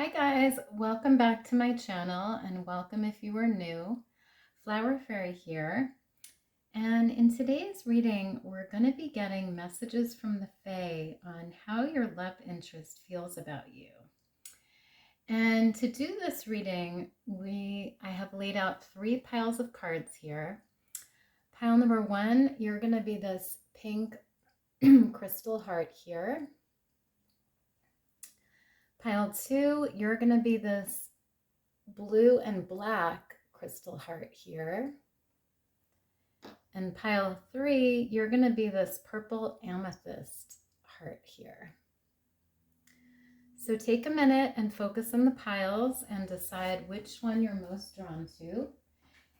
Hi guys, welcome back to my channel and welcome if you are new. Flower Fairy here. And in today's reading, we're going to be getting messages from the Fae on how your love interest feels about you. And to do this reading, I have laid out 3 piles of cards here. Pile number 1, you're going to be this pink crystal heart here. Pile 2, you're going to be this blue and black crystal heart here. And pile 3, you're going to be this purple amethyst heart here. So take a minute and focus on the piles and decide which one you're most drawn to.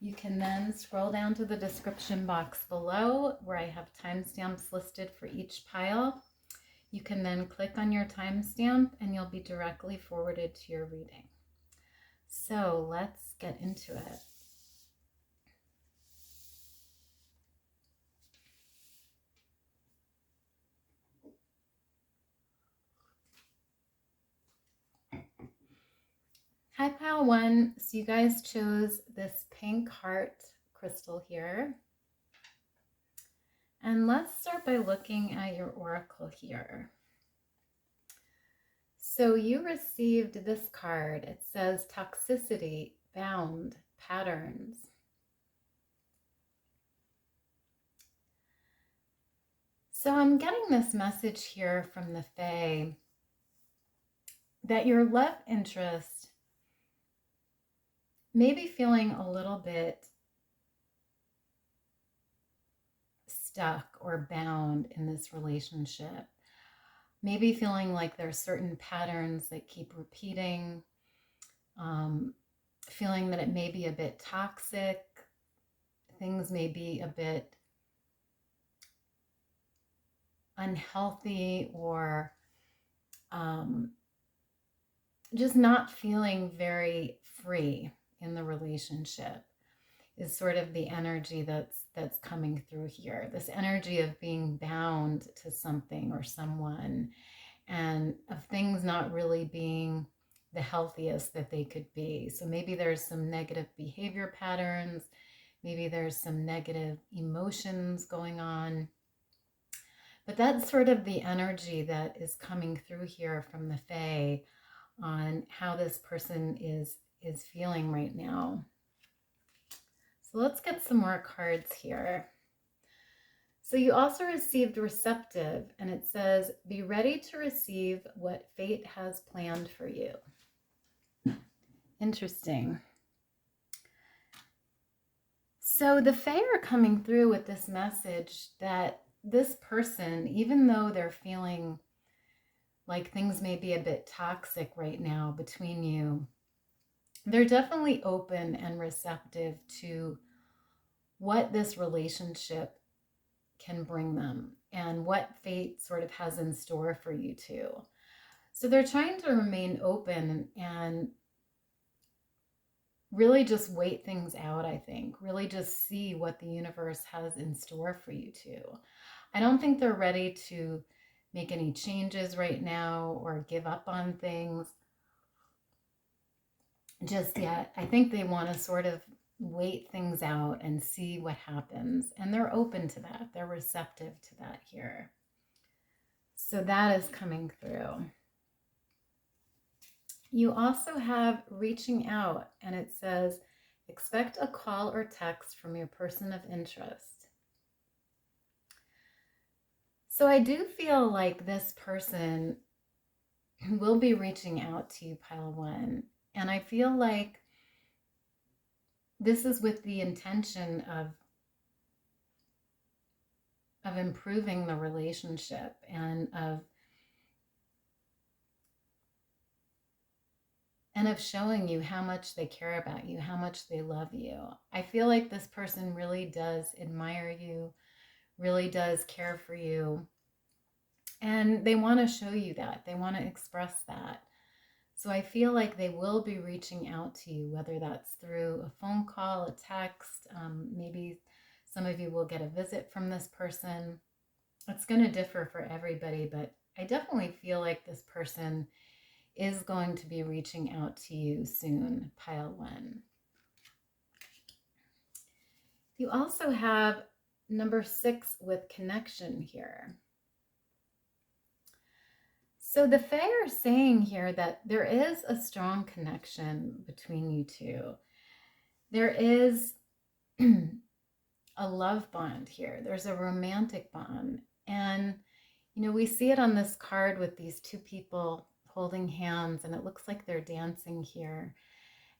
You can then scroll down to the description box below where I have timestamps listed for each pile. You can then click on your timestamp and you'll be directly forwarded to your reading. So let's get into it. Hi, pile 1. So you guys chose this pink heart crystal here. And let's start by looking at your oracle here. So you received this card. It says toxicity, bound, patterns. So I'm getting this message here from the Fae that your love interest may be feeling a little bit stuck or bound in this relationship. Maybe feeling like there's certain patterns that keep repeating, feeling that it may be a bit toxic, things may be a bit unhealthy, or just not feeling very free in the relationship is sort of the energy that's coming through here. This energy of being bound to something or someone, and of things not really being the healthiest that they could be. So maybe there's some negative behavior patterns, maybe there's some negative emotions going on. But that's sort of the energy that is coming through here from the Fae on how this person is feeling right now. So let's get some more cards here. So you also received receptive, and it says, be ready to receive what fate has planned for you. Interesting. So the Fae are coming through with this message that this person, even though they're feeling like things may be a bit toxic right now between you, they're definitely open and receptive to what this relationship can bring them and what fate sort of has in store for you two. So they're trying to remain open and really just wait things out, I think. Really just see what the universe has in store for you two. I don't think they're ready to make any changes right now or give up on things just yet. I think they want to sort of wait things out and see what happens. And they're open to that. They're receptive to that here. So that is coming through. You also have reaching out, and it says, expect a call or text from your person of interest. So I do feel like this person will be reaching out to you, pile 1. And I feel like this is with the intention of improving the relationship and of showing you how much they care about you, how much they love you. I feel like this person really does admire you, really does care for you. And they want to show you that. They want to express that. So I feel like they will be reaching out to you, whether that's through a phone call, a text, maybe some of you will get a visit from this person. It's going to differ for everybody, but I definitely feel like this person is going to be reaching out to you soon, pile 1. You also have number 6 with connection here. So the Fae are saying here that there is a strong connection between you two. There is a love bond here. There's a romantic bond. And, you know, we see it on this card with these 2 people holding hands, and it looks like they're dancing here.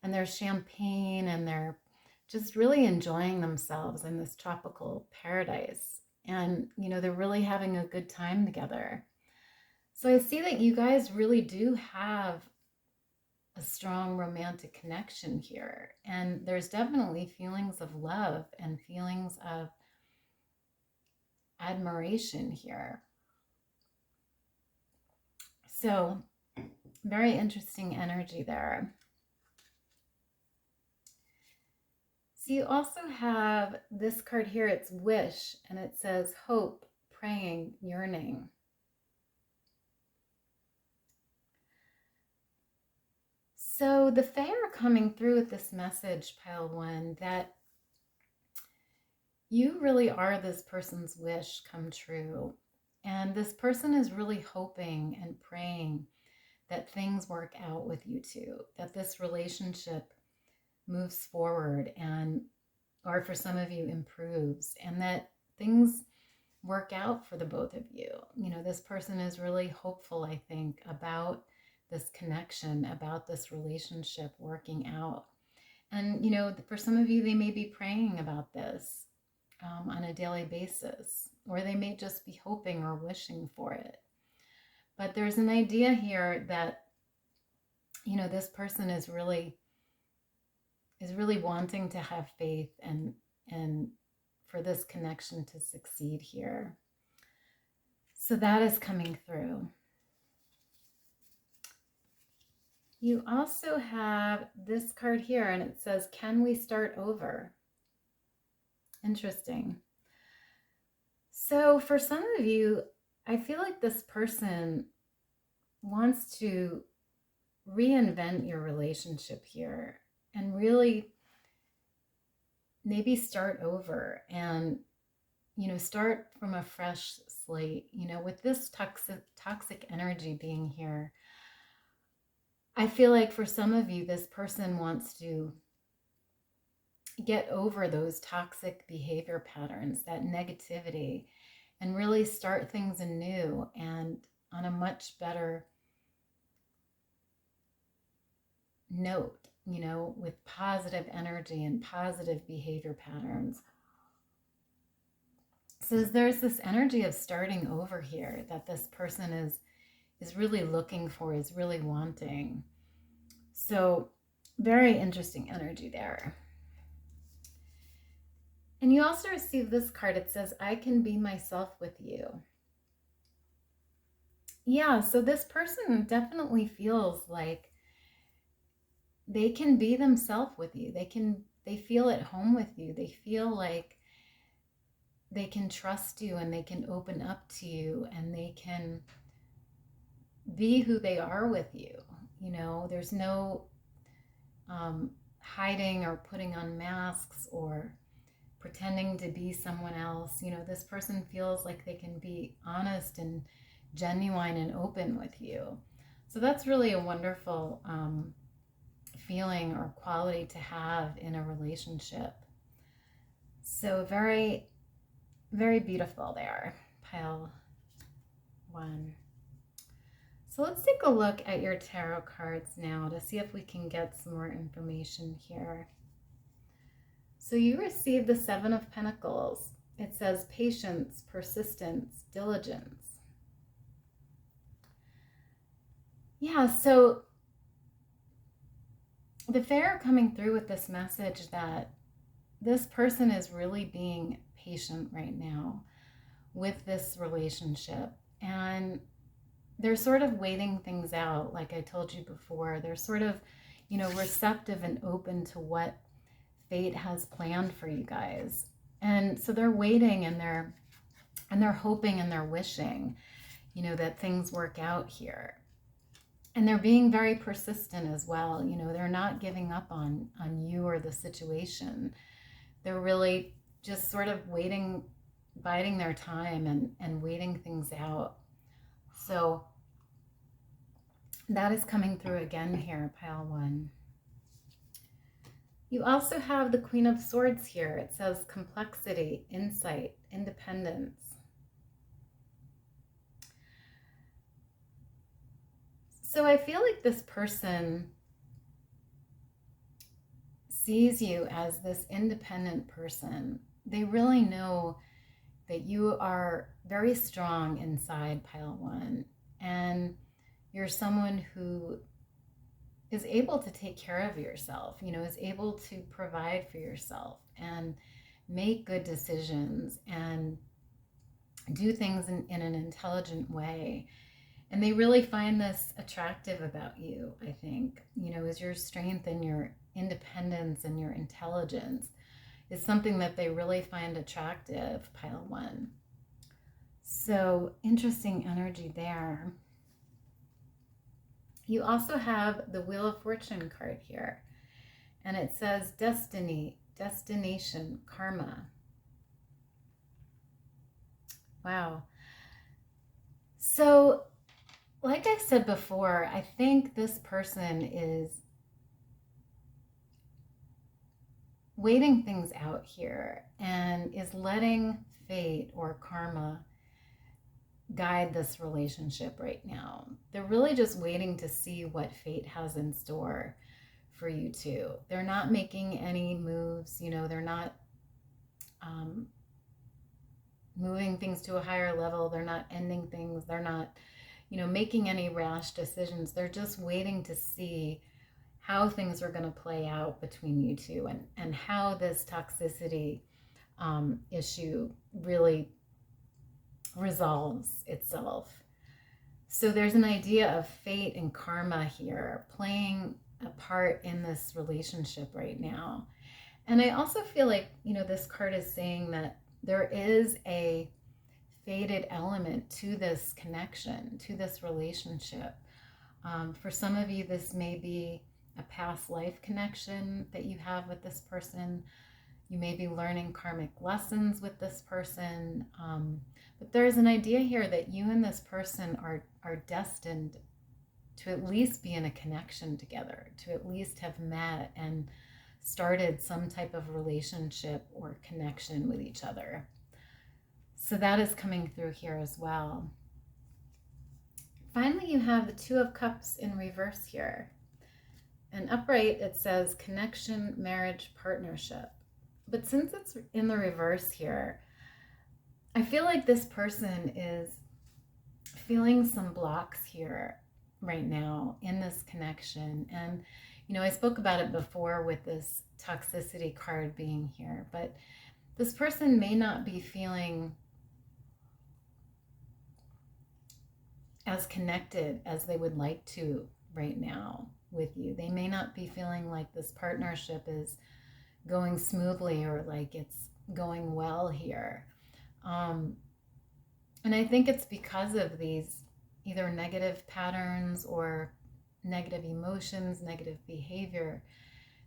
And there's champagne, and they're just really enjoying themselves in this tropical paradise. And, you know, they're really having a good time together. So I see that you guys really do have a strong romantic connection here. And there's definitely feelings of love and feelings of admiration here. So very interesting energy there. So you also have this card here, it's wish, and it says hope, praying, yearning. So the Fae are coming through with this message, pile 1, that you really are this person's wish come true. And this person is really hoping and praying that things work out with you two, that this relationship moves forward and, or for some of you, improves, and that things work out for the both of you. You know, this person is really hopeful, I think, about this connection, about this relationship working out. And, you know, for some of you, they may be praying about this on a daily basis, or they may just be hoping or wishing for it. But there's an idea here that, you know, this person is really wanting to have faith and for this connection to succeed here. So that is coming through. You also have this card here, and it says, can we start over? Interesting. So for some of you, I feel like this person wants to reinvent your relationship here and really maybe start over and, you know, start from a fresh slate. You know, with this toxic energy being here, I feel like for some of you, this person wants to get over those toxic behavior patterns, that negativity, and really start things anew and on a much better note, you know, with positive energy and positive behavior patterns. So there's this energy of starting over here that this person is really looking for, is really wanting. So very interesting energy there. And you also receive this card. It says, I can be myself with you. Yeah, so this person definitely feels like they can be themselves with you. They feel at home with you. They feel like they can trust you and they can open up to you and they can be who they are with you. You know, there's no hiding or putting on masks or pretending to be someone else. You know, this person feels like they can be honest and genuine and open with you. So that's really a wonderful feeling or quality to have in a relationship. So very, very beautiful there, pile 1. So let's take a look at your tarot cards now to see if we can get some more information here. So you received the 7 of Pentacles. It says patience, persistence, diligence. Yeah, so the Fae are coming through with this message that this person is really being patient right now with this relationship. And they're sort of waiting things out, like I told you before. They're sort of, you know, receptive and open to what fate has planned for you guys. And so they're waiting and they're hoping and they're wishing, you know, that things work out here. And they're being very persistent as well. They're not giving up on you or the situation. They're really just sort of waiting, biding their time and waiting things out. So that is coming through again here, pile 1. You also have the Queen of Swords here. It says complexity, insight, independence. So I feel like this person sees you as this independent person. They really know that you are very strong inside, pile 1, and you're someone who is able to take care of yourself, is able to provide for yourself and make good decisions and do things in an intelligent way. And they really find this attractive about you, I think, is your strength and your independence and your intelligence is something that they really find attractive, pile 1. So interesting energy there. You also have the Wheel of Fortune card here, and it says destiny, destination, karma. Wow. So, like I said before, I think this person is waiting things out here and is letting fate or karma guide this relationship right now. They're really just waiting to see what fate has in store for you two. They're not making any moves, they're not moving things to a higher level. They're not ending things. They're not, making any rash decisions. They're just waiting to see how things are going to play out between you two and how this toxicity issue really resolves itself. So there's an idea of fate and karma here playing a part in this relationship right now. And I also feel like, this card is saying that there is a fated element to this connection, to this relationship. For some of you, this may be a past life connection that you have with this person. You may be learning karmic lessons with this person. But there's an idea here that you and this person are destined to at least be in a connection together, to at least have met and started some type of relationship or connection with each other. So that is coming through here as well. Finally, you have the Two of Cups in reverse here. And upright, it says connection, marriage, partnership. But since it's in the reverse here, I feel like this person is feeling some blocks here right now in this connection. And, I spoke about it before with this toxicity card being here, but this person may not be feeling as connected as they would like to right now with you. They may not be feeling like this partnership is going smoothly or like it's going well here. And I think it's because of these either negative patterns or negative emotions, negative behavior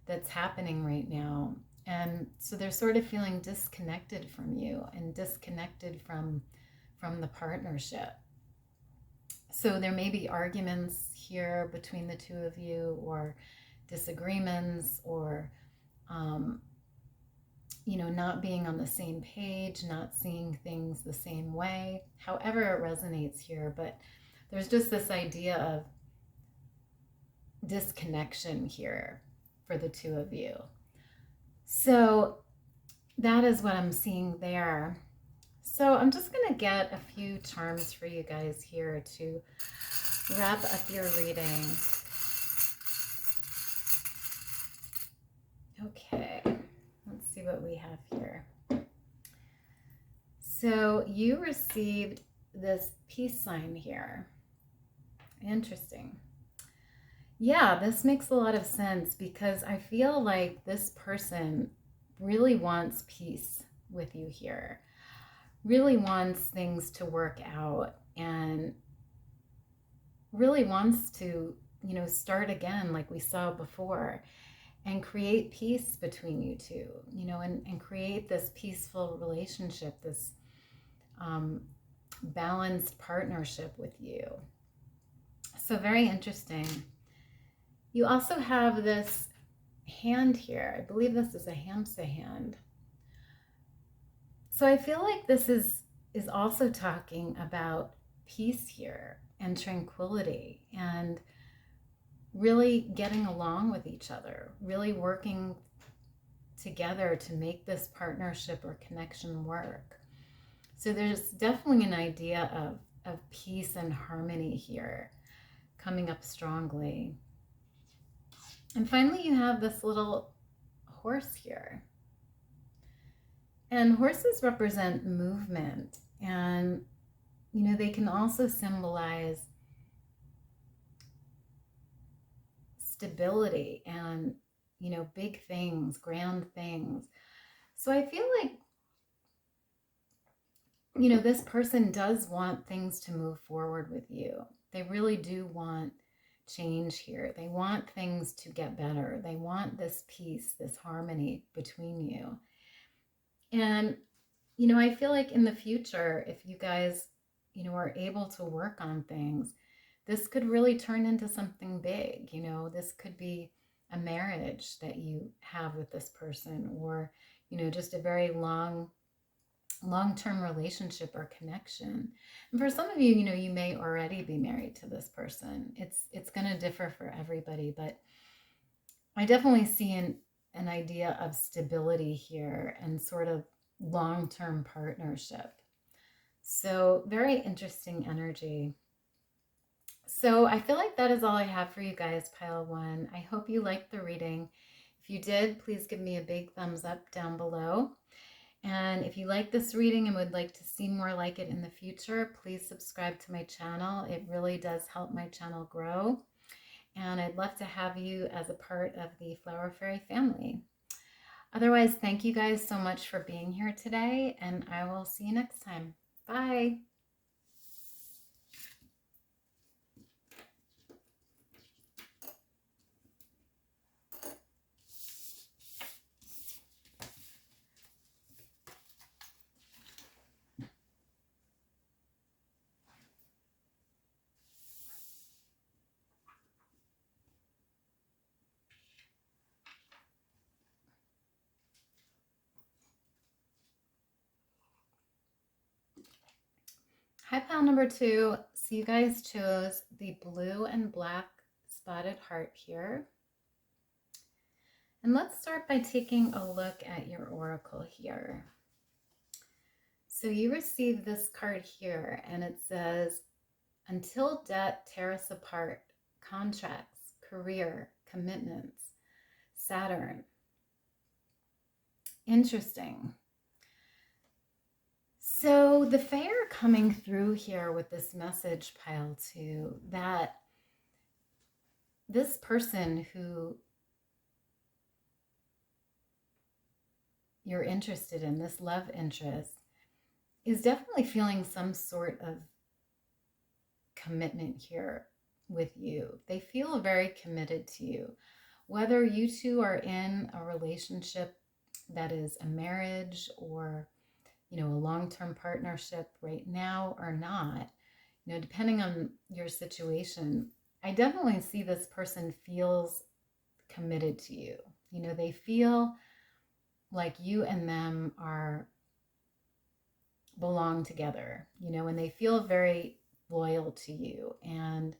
that's happening right now. And so they're sort of feeling disconnected from you and disconnected from the partnership. So there may be arguments here between the two of you, or disagreements, or not being on the same page, not seeing things the same way, however it resonates here. But there's just this idea of disconnection here for the two of you. So that is what I'm seeing there. So I'm just going to get a few charms for you guys here to wrap up your reading. Okay, let's see what we have here. So you received this peace sign here. Interesting. Yeah, this makes a lot of sense because I feel like this person really wants peace with you here, really wants things to work out, and really wants to, start again like we saw before and create peace between you two, and create this peaceful relationship, this balanced partnership with you. So very interesting. You also have this hand here. I believe this is a hamsa hand. So I feel like this is also talking about peace here and tranquility and really getting along with each other, really working together to make this partnership or connection work. So there's definitely an idea of peace and harmony here coming up strongly. And finally, you have this little horse here. And horses represent movement, and they can also symbolize stability and big things, grand things. So I feel like this person does want things to move forward with you. They really do want change here. They want things to get better. They want this peace, this harmony between you. And I feel like in the future, if you guys are able to work on things, this could really turn into something big. This could be a marriage that you have with this person, or just a very long-term relationship or connection. And for some of you, you may already be married to this person. It's going to differ for everybody, but I definitely see an idea of stability here and sort of long-term partnership. So very interesting energy. So I feel like that is all I have for you guys, pile one. I hope you liked the reading. If you did, please give me a big thumbs up down below. And if you like this reading and would like to see more like it in the future, please subscribe to my channel. It really does help my channel grow. And I'd love to have you as a part of the Flower Fairy family. Otherwise, thank you guys so much for being here today, and I will see you next time. Bye. Hi, pile number 2. So you guys chose the blue and black spotted heart here. And let's start by taking a look at your oracle here. So you received this card here, and it says, until debt tear us apart, contracts, career, commitments, Saturn. Interesting. So the Fae are coming through here with this message, pile 2, that this person who you're interested in, this love interest, is definitely feeling some sort of commitment here with you. They feel very committed to you. Whether you two are in a relationship that is a marriage or a long-term partnership right now or not, depending on your situation, I definitely see this person feels committed to you. They feel like you and them belong together, and they feel very loyal to you and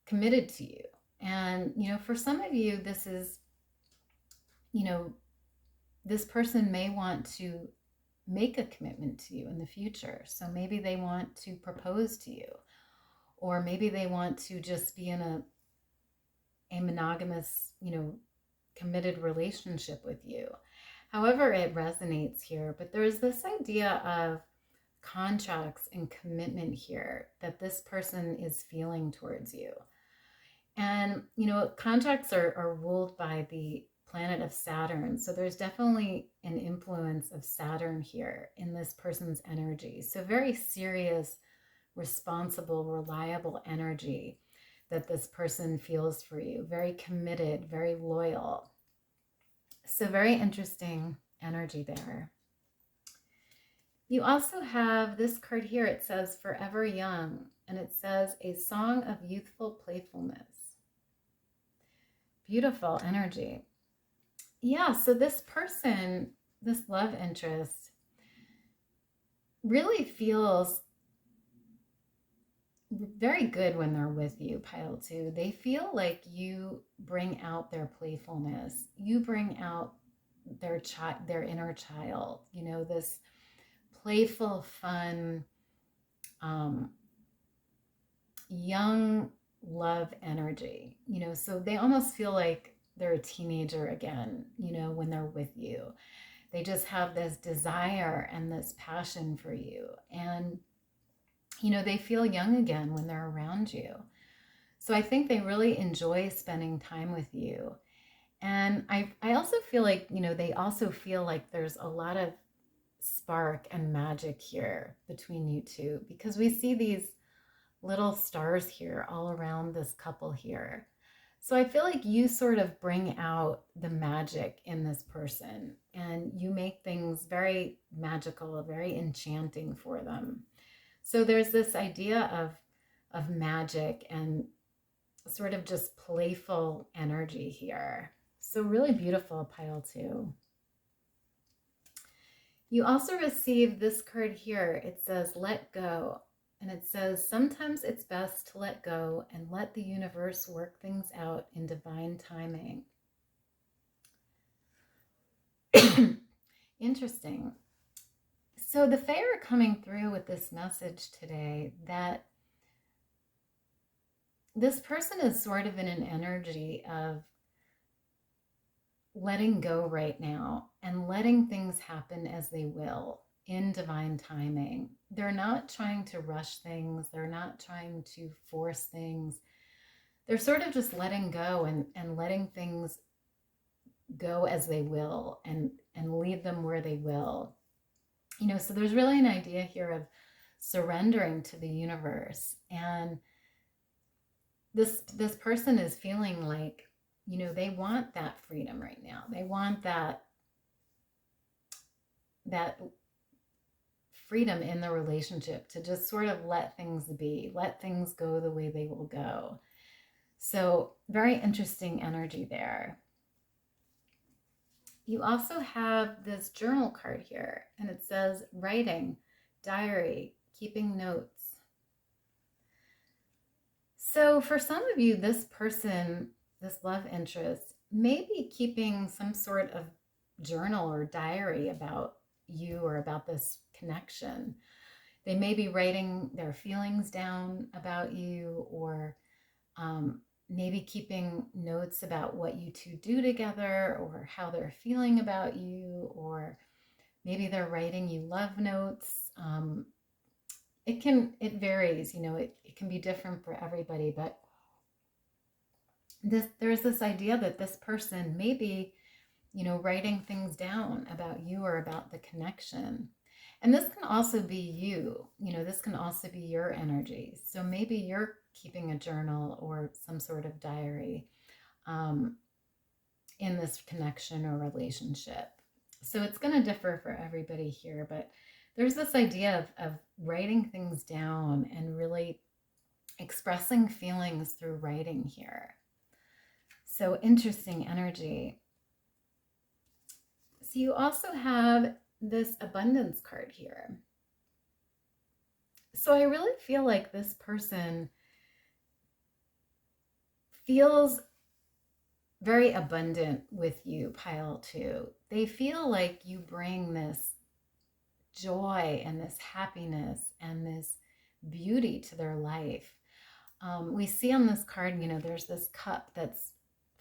committed to you. And, for some of you, this is, this person may want to make a commitment to you in the future. So maybe they want to propose to you, or maybe they want to just be in a monogamous, committed relationship with you. However it resonates here, but there's this idea of contracts and commitment here that this person is feeling towards you. And, contracts are ruled by the planet of Saturn. So there's definitely an influence of Saturn here in this person's energy. So very serious responsible, reliable energy that this person feels for you. Very committed, very loyal. So very interesting energy there. You also have this card here. It says Forever Young, and it says a song of youthful playfulness. Beautiful energy. Yeah, so this person, this love interest, really feels very good when they're with you, pile 2. They feel like you bring out their playfulness. You bring out their inner child, you know, this playful, fun, young love energy, you know, so they almost feel like they're a teenager again, you know, when they're with you. They just have this desire and this passion for you. And, you know, they feel young again when they're around you. So I think they really enjoy spending time with you. And I also feel like, you know, they also feel like there's a lot of spark and magic here between you two, because we see these little stars here all around this couple here. So I feel like you sort of bring out the magic in this person, and you make things very magical, very enchanting for them. So there's this idea of magic and sort of just playful energy here. So really beautiful, pile 2. You also receive this card here. It says, let go. And it says, sometimes it's best to let go and let the universe work things out in divine timing. Interesting. So the Fae are coming through with this message today that this person is sort of in an energy of letting go right now and letting things happen as they will in divine timing. They're not trying to rush things. They're not trying to force things. They're sort of just letting go and letting things go as they will and leave them where they will. You know, so there's really an idea here of surrendering to the universe. And this person is feeling like, you know, they want that freedom right now. They want that freedom in the relationship to just sort of let things be, let things go the way they will go. So very interesting energy there. You also have this journal card here, and it says writing, diary, keeping notes. So for some of you, this person, this love interest, may be keeping some sort of journal or diary about you or about this connection. They may be writing their feelings down about you, or maybe keeping notes about what you two do together or how they're feeling about you, or maybe they're writing you love notes. It varies, you know, it can be different for everybody, but there's this idea that this person may be, you know, writing things down about you or about the connection. And this can also be you, you know, this can also be your energy. So maybe you're keeping a journal or some sort of diary in this connection or relationship. So it's going to differ for everybody here, but there's this idea of writing things down and really expressing feelings through writing here. So interesting energy. So you also have this abundance card here. So I really feel like this person feels very abundant with you, pile 2. They feel like you bring this joy and this happiness and this beauty to their life. We see on this card, you know, there's this cup that's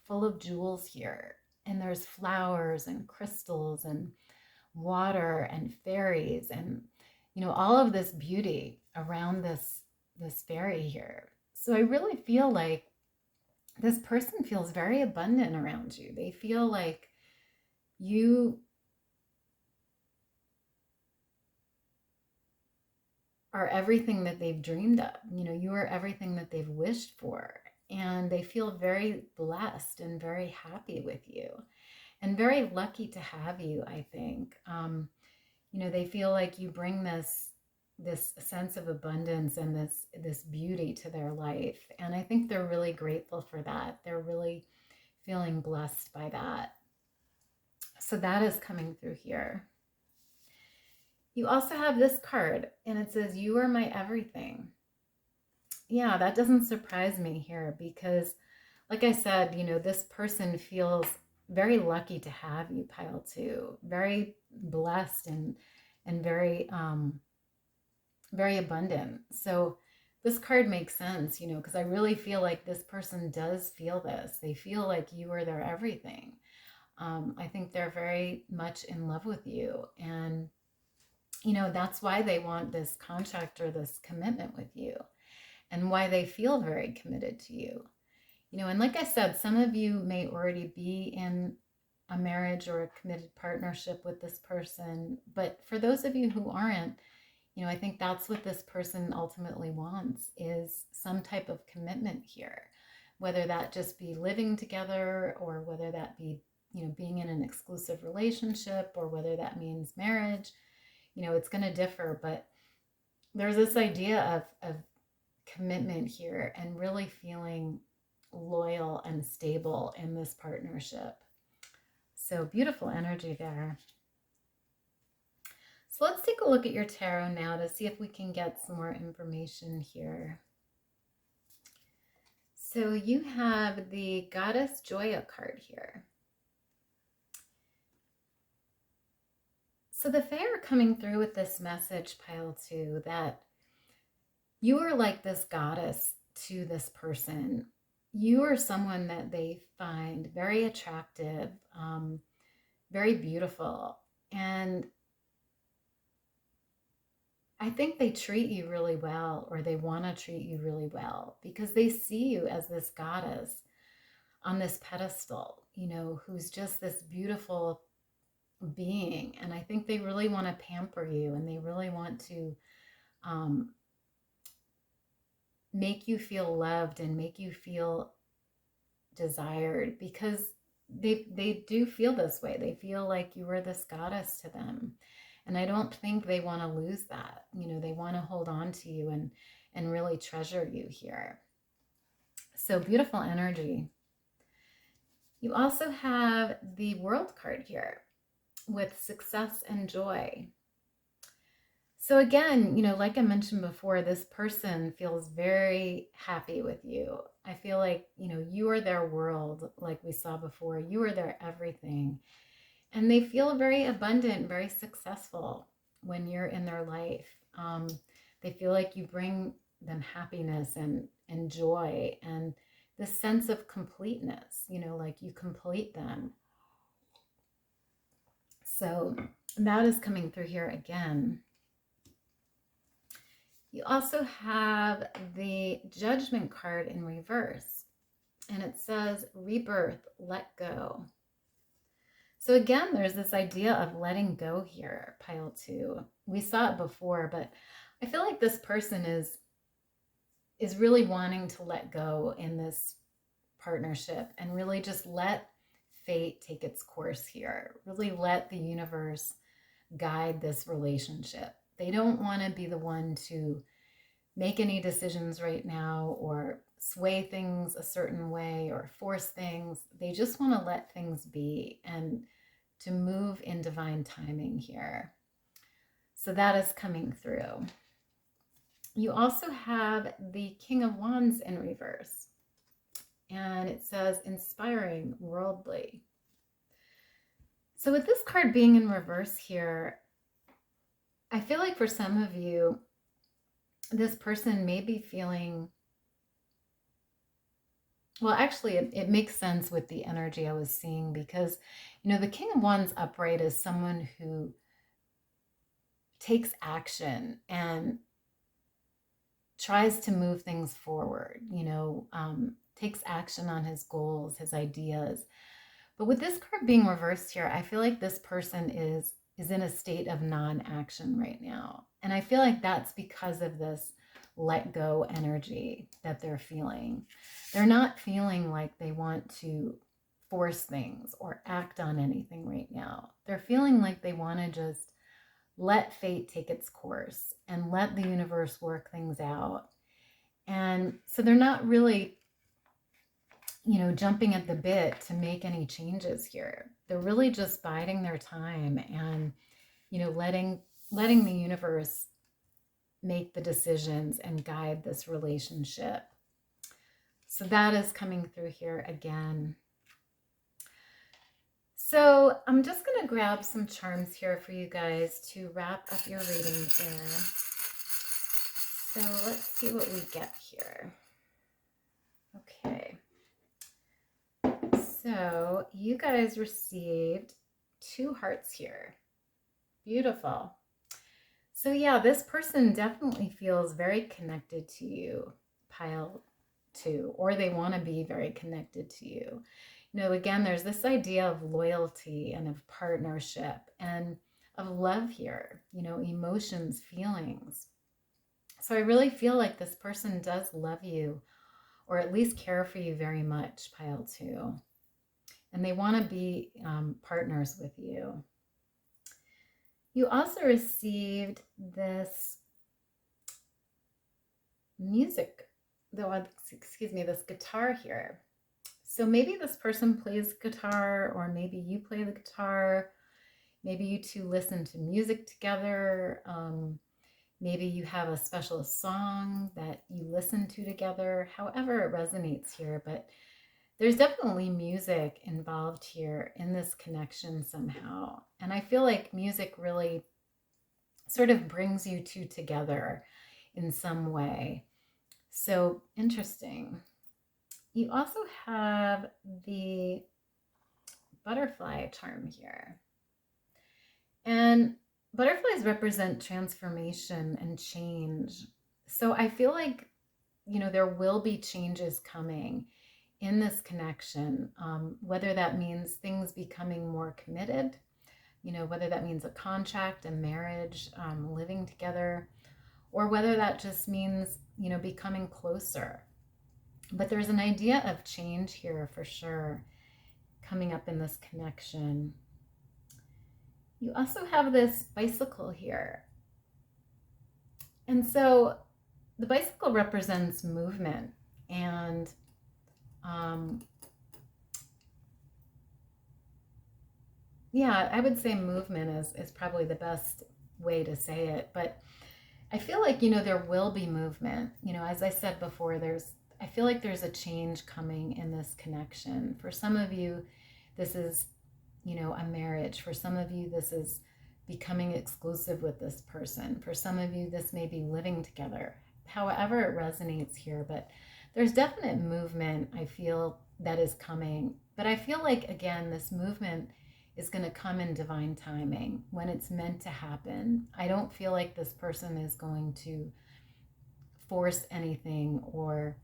full of jewels here, and there's flowers and crystals and water and fairies and, you know, all of this beauty around this fairy here. So I really feel like this person feels very abundant around you. They feel like you are everything that they've dreamed of. You know, you are everything that they've wished for. And they feel very blessed and very happy with you and very lucky to have you, I think. You know, they feel like you bring this sense of abundance and this beauty to their life. And I think they're really grateful for that. They're really feeling blessed by that. So that is coming through here. You also have this card, and it says, "You are my everything." Yeah, that doesn't surprise me here because, like I said, you know, this person feels very lucky to have you, pile two, very blessed and very abundant. So this card makes sense, you know, because I really feel like this person does feel this. They feel like you are their everything. I think they're very much in love with you. And, you know, that's why they want this contract or this commitment with you and why they feel very committed to you. You know, and like I said, some of you may already be in a marriage or a committed partnership with this person. But for those of you who aren't, you know, I think that's what this person ultimately wants, is some type of commitment here, whether that just be living together or whether that be, you know, being in an exclusive relationship or whether that means marriage. You know, it's going to differ, but there's this idea of commitment here and really feeling loyal and stable in this partnership. So beautiful energy there. So let's take a look at your tarot now to see if we can get some more information here. So you have the Goddess Joya card here. So the Fae are coming through with this message, pile two, that you are like this goddess to this person. You are someone that they find very attractive, very beautiful. And I think they treat you really well, or they want to treat you really well because they see you as this goddess on this pedestal, you know, who's just this beautiful being. And I think they really want to pamper you and they really want to make you feel loved and make you feel desired because they do feel this way. They feel like you are this goddess to them. And I don't think they want to lose that. You know, they want to hold on to you and really treasure you here. So beautiful energy. You also have the World card here with success and joy. So again, you know, like I mentioned before, this person feels very happy with you. I feel like, you know, you are their world, like we saw before. You are their everything. And they feel very abundant, very successful when you're in their life. They feel like you bring them happiness and joy and this sense of completeness, you know, like you complete them. So that is coming through here again. You also have the Judgment card in reverse, and it says, rebirth, let go. So again, there's this idea of letting go here, pile two. We saw it before, but I feel like this person is really wanting to let go in this partnership and really just let fate take its course here. Really let the universe guide this relationship. They don't want to be the one to make any decisions right now or sway things a certain way or force things. They just want to let things be and to move in divine timing here. So that is coming through. You also have the King of Wands in reverse. And it says, inspiring, worldly. So with this card being in reverse here, I feel like for some of you, this person may be feeling, well, actually, it makes sense with the energy I was seeing because, you know, the King of Wands upright is someone who takes action and tries to move things forward, you know, takes action on his goals, his ideas. But with this card being reversed here, I feel like this person is is in a state of non-action right now. And I feel like that's because of this let go energy that they're feeling. They're not feeling like they want to force things or act on anything right now. They're feeling like they want to just let fate take its course and let the universe work things out. And so they're not really, jumping at the bit to make any changes here. They're really just biding their time and, letting the universe make the decisions and guide this relationship. So that is coming through here again. So I'm just going to grab some charms here for you guys to wrap up your reading here. So let's see what we get here. Okay. So you guys received 2 hearts here. Beautiful. So yeah, this person definitely feels very connected to you, pile 2, or they want to be very connected to you. Again, there's this idea of loyalty and of partnership and of love here, emotions, feelings. So I really feel like this person does love you, or at least care for you very much, pile 2. And they want to be partners with you. You also received this this guitar here. So maybe this person plays guitar, or maybe you play the guitar. Maybe you two listen to music together. Maybe you have a special song that you listen to together, however it resonates here. But there's definitely music involved here in this connection somehow. And I feel like music really sort of brings you two together in some way. So interesting. You also have the butterfly charm here. And butterflies represent transformation and change. So I feel like, there will be changes coming in this connection, whether that means things becoming more committed, whether that means a contract, a marriage, living together, or whether that just means, becoming closer. But there's an idea of change here for sure coming up in this connection. You also have this bicycle here. And so the bicycle represents movement, and yeah, I would say movement is probably the best way to say it. But I feel like, there will be movement. As I said before, I feel like there's a change coming in this connection. For some of you, this is, a marriage. For some of you, this is becoming exclusive with this person. For some of you, this may be living together. However it resonates here, but there's definite movement, I feel, that is coming. But I feel like, again, this movement is going to come in divine timing when it's meant to happen. I don't feel like this person is going to force anything or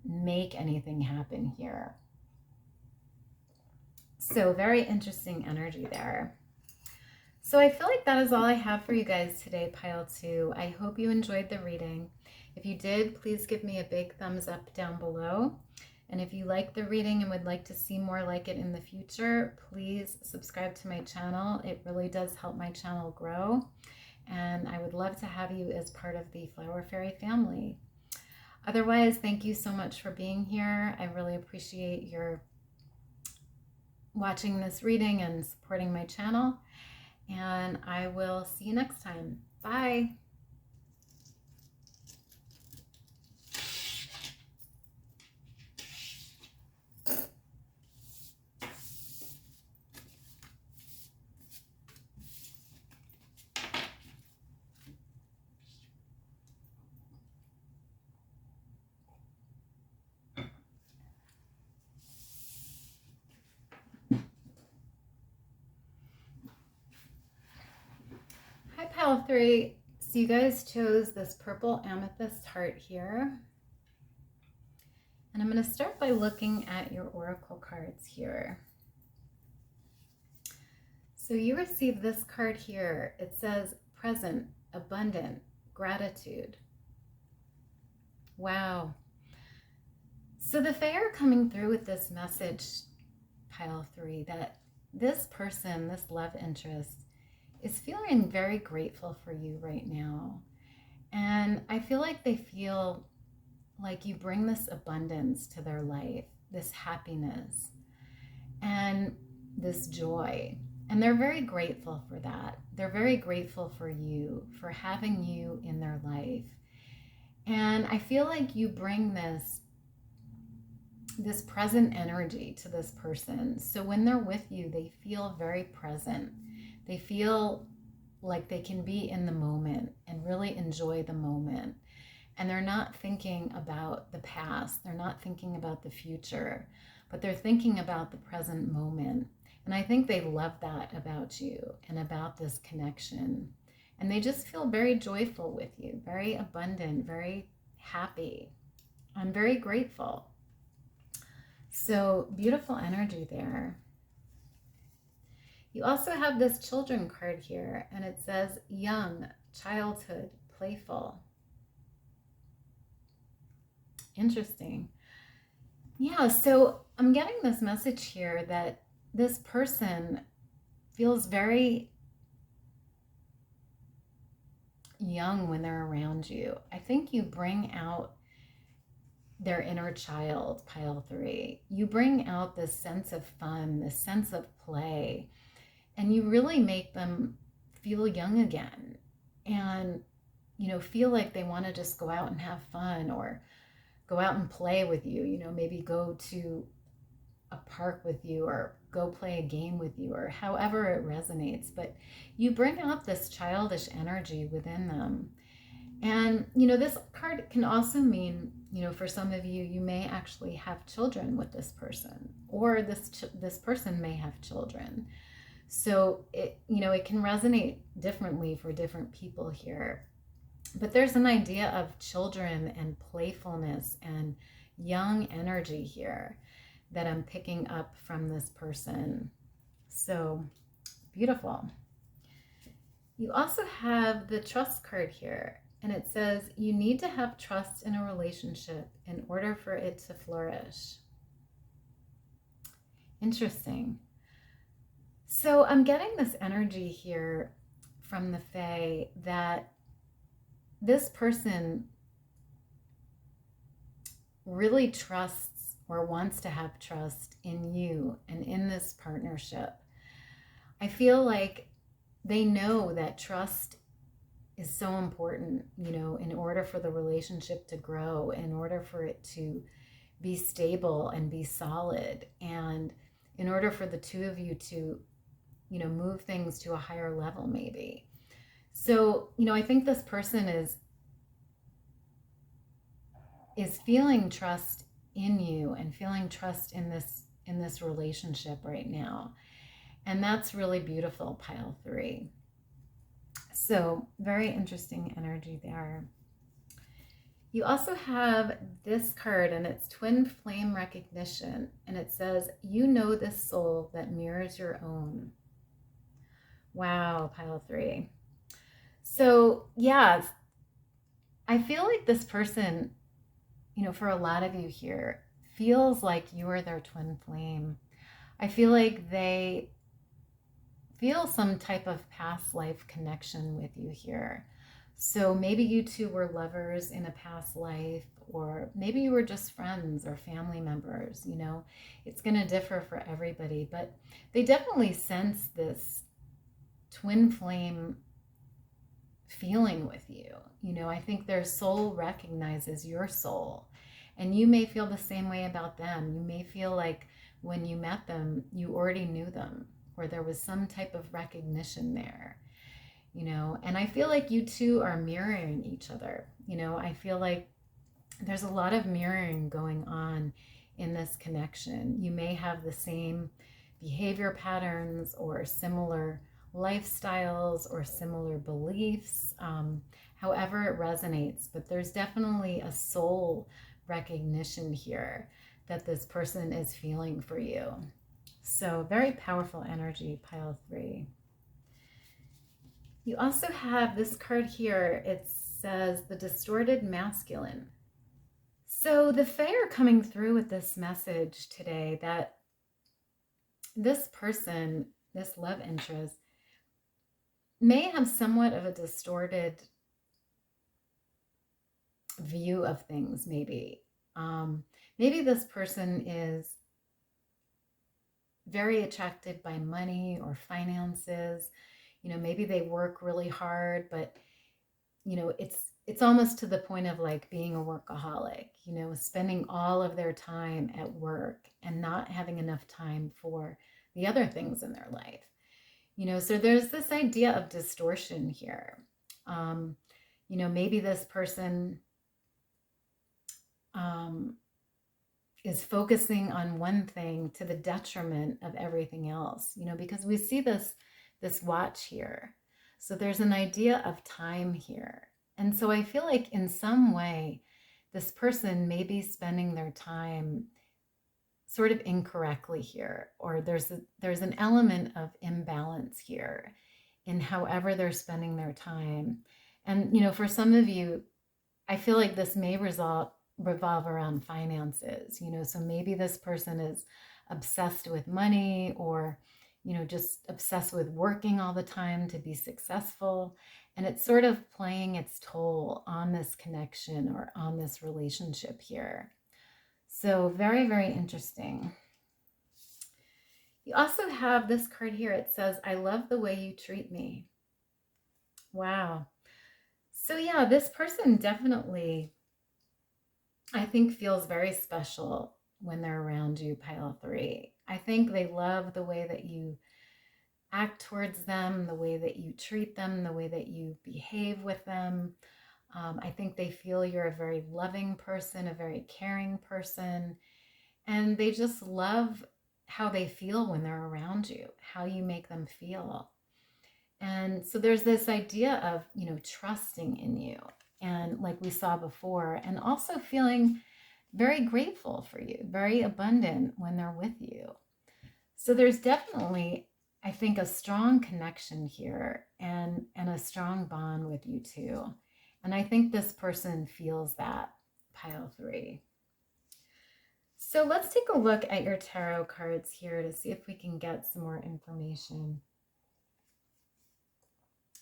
make anything happen here. So very interesting energy there. So I feel like that is all I have for you guys today, pile 2. I hope you enjoyed the reading. If you did, please give me a big thumbs up down below. And if you like the reading and would like to see more like it in the future, please subscribe to my channel. It really does help my channel grow. And I would love to have you as part of the Flower Fairy family. Otherwise, thank you so much for being here. I really appreciate your watching this reading and supporting my channel. And I will see you next time. Bye. Hi, pile 3. So you guys chose this purple amethyst heart here. And I'm going to start by looking at your oracle cards here. So you receive this card here. It says present, abundant, gratitude. Wow. So the Fae are coming through with this message, pile 3, that this person, this love interest, is feeling very grateful for you right now. And I feel like they feel like you bring this abundance to their life, this happiness and this joy. And they're very grateful for that. They're very grateful for you, for having you in their life. And I feel like you bring this present energy to this person. So when they're with you, they feel very present. They feel like they can be in the moment and really enjoy the moment. And they're not thinking about the past. They're not thinking about the future, but they're thinking about the present moment. And I think they love that about you and about this connection. And they just feel very joyful with you, very abundant, very happy. I'm very grateful. So beautiful energy there. You also have this children card here, and it says young, childhood, playful. Interesting. Yeah, so I'm getting this message here that this person feels very young when they're around you. I think you bring out their inner child, pile 3. You bring out this sense of fun, this sense of play, and you really make them feel young again and, you know, feel like they want to just go out and have fun or go out and play with you, you know, maybe go to a park with you or go play a game with you or however it resonates. But you bring out this childish energy within them. And, you know, this card can also mean, you know, for some of you, you may actually have children with this person, or this person may have children. So it, you know, it can resonate differently for different people here. But there's an idea of children and playfulness and young energy here that I'm picking up from this person. So beautiful. You also have the trust card here, and it says you need to have trust in a relationship in order for it to flourish. Interesting. So I'm getting this energy here from the Fae that this person really trusts or wants to have trust in you and in this partnership. I feel like they know that trust is so important, you know, in order for the relationship to grow, in order for it to be stable and be solid, and in order for the two of you to, you know, move things to a higher level maybe. So, you know, I think this person is feeling trust in you and feeling trust in this relationship right now. And that's really beautiful, pile 3. So very interesting energy there. You also have this card, and it's twin flame recognition. And it says, you know this soul that mirrors your own. Wow, pile 3. So yeah, I feel like this person, you know, for a lot of you here, feels like you are their twin flame. I feel like they feel some type of past life connection with you here. So maybe you two were lovers in a past life, or maybe you were just friends or family members, you know. It's going to differ for everybody, but they definitely sense this twin flame feeling with you. You know, I think their soul recognizes your soul, and you may feel the same way about them. You may feel like when you met them, you already knew them, or there was some type of recognition there, you know. And I feel like you two are mirroring each other. You know, I feel like there's a lot of mirroring going on in this connection. You may have the same behavior patterns or similar lifestyles or similar beliefs, however it resonates, but there's definitely a soul recognition here that this person is feeling for you. So very powerful energy, pile 3. You also have this card here. It says the distorted masculine. So the Fae are coming through with this message today that this person, this love interest, may have somewhat of a distorted view of things, maybe. Maybe this person is very attracted by money or finances. Maybe they work really hard, but it's almost to the point of like being a workaholic, spending all of their time at work and not having enough time for the other things in their life. So there's this idea of distortion here. Maybe this person is focusing on one thing to the detriment of everything else, because we see this watch here. So there's an idea of time here. And so I feel like in some way, this person may be spending their time sort of incorrectly here, or there's an element of imbalance here in however they're spending their time. And, for some of you, I feel like this may revolve around finances, so maybe this person is obsessed with money, or just obsessed with working all the time to be successful. And it's sort of playing its toll on this connection or on this relationship here. So very, very interesting. You also have this card here. It says, I love the way you treat me. Wow. So yeah, this person definitely, I think, feels very special when they're around you, pile 3. I think they love the way that you act towards them, the way that you treat them, the way that you behave with them. I think they feel you're a very loving person, a very caring person, and they just love how they feel when they're around you, how you make them feel. And so there's this idea of, trusting in you, and like we saw before, and also feeling very grateful for you, very abundant when they're with you. So there's definitely, I think, a strong connection here and a strong bond with you too. And I think this person feels that, pile 3. So let's take a look at your tarot cards here to see if we can get some more information.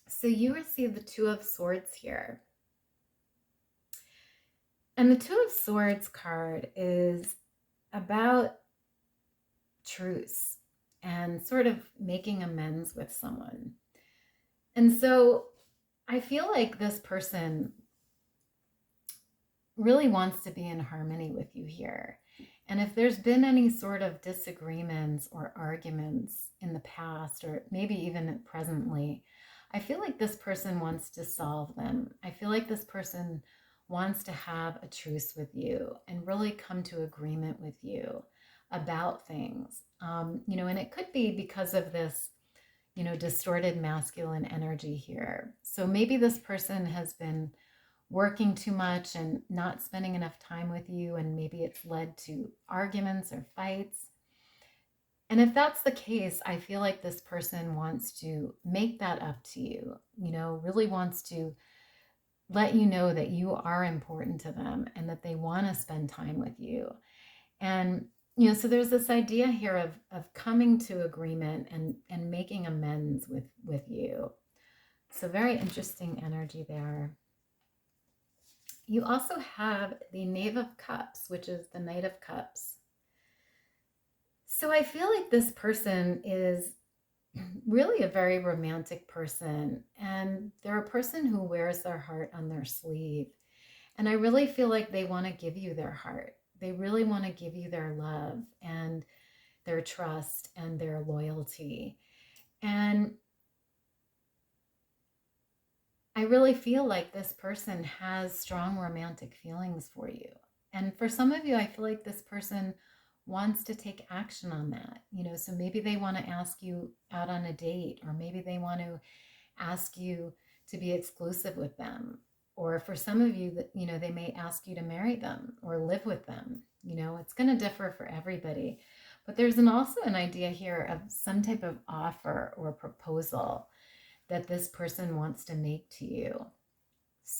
So you receive the 2 of Swords here. And the 2 of Swords card is about truce and sort of making amends with someone. And so I feel like this person really wants to be in harmony with you here. And if there's been any sort of disagreements or arguments in the past, or maybe even presently, I feel like this person wants to solve them. I feel like this person wants to have a truce with you and really come to agreement with you about things. And it could be because of this, distorted masculine energy here. So maybe this person has been working too much and not spending enough time with you, and maybe it's led to arguments or fights. And if that's the case, I feel like this person wants to make that up to you, really wants to let you know that you are important to them and that they want to spend time with you. And, so there's this idea here of coming to agreement and making amends with you. So very interesting energy there. You also have the Knave of Cups, which is the Knight of Cups. So I feel like this person is really a very romantic person, and they're a person who wears their heart on their sleeve. And I really feel like they want to give you their heart. They really want to give you their love and their trust and their loyalty. And I really feel like this person has strong romantic feelings for you. And for some of you, I feel like this person wants to take action on that. So maybe they want to ask you out on a date, or maybe they want to ask you to be exclusive with them. Or for some of you, that they may ask you to marry them or live with them. It's going to differ for everybody. But there's also an idea here of some type of offer or proposal that this person wants to make to you.